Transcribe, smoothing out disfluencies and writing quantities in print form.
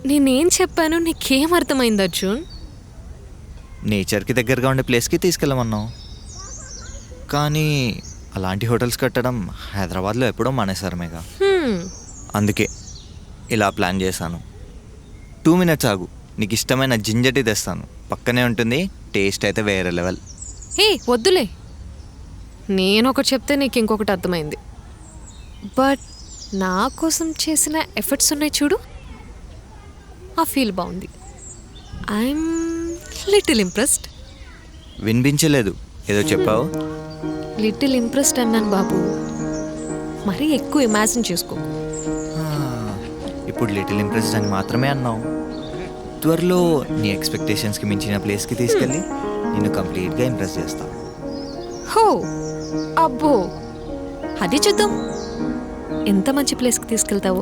నేనేం చెప్పాను నీకేం అర్థమైంది అర్జున్? నేచర్కి దగ్గరగా ఉండే ప్లేస్కి తీసుకెళ్ళమన్నావు, కానీ అలాంటి హోటల్స్ కట్టడం హైదరాబాద్లో ఎప్పుడో మానేశారమేగా. అందుకే ఇలా ప్లాన్ చేశాను. 2 minutes ఆగు, నీకు ఇష్టమైన జింజర్ టీ తెస్తాను, పక్కనే ఉంటుంది, టేస్ట్ అయితే వేరే లెవెల్. వద్దులే, నేను ఒకటి చెప్తే నీకు ఇంకొకటి అర్థమైంది. బట్ నా కోసం చేసిన ఎఫర్ట్స్ ఉన్నాయి చూడు, ఆ ఫీల్ బాగుంది. I'm little impressed. వినిపించలేదు, ఏదో చెప్పావు. లిటిల్ ఇంప్రెస్డ్ అన్నాను బాబు, మరీ ఎక్కువ ఇమాజిన్ చేసుకో. ఇప్పుడు లిటిల్ ఇంప్రెస్డ్ అని మాత్రమే అన్నావు. త్వరలో నీ ఎక్స్పెక్టేషన్స్కి మించిన ప్లేస్కి తీసుకెళ్ళి నిన్ను కంప్లీట్గా ఇంప్రెస్ చేస్తా. హో అబ్బో, అది చూద్దాం ఎంత మంచి ప్లేస్కి తీసుకెళ్తావు.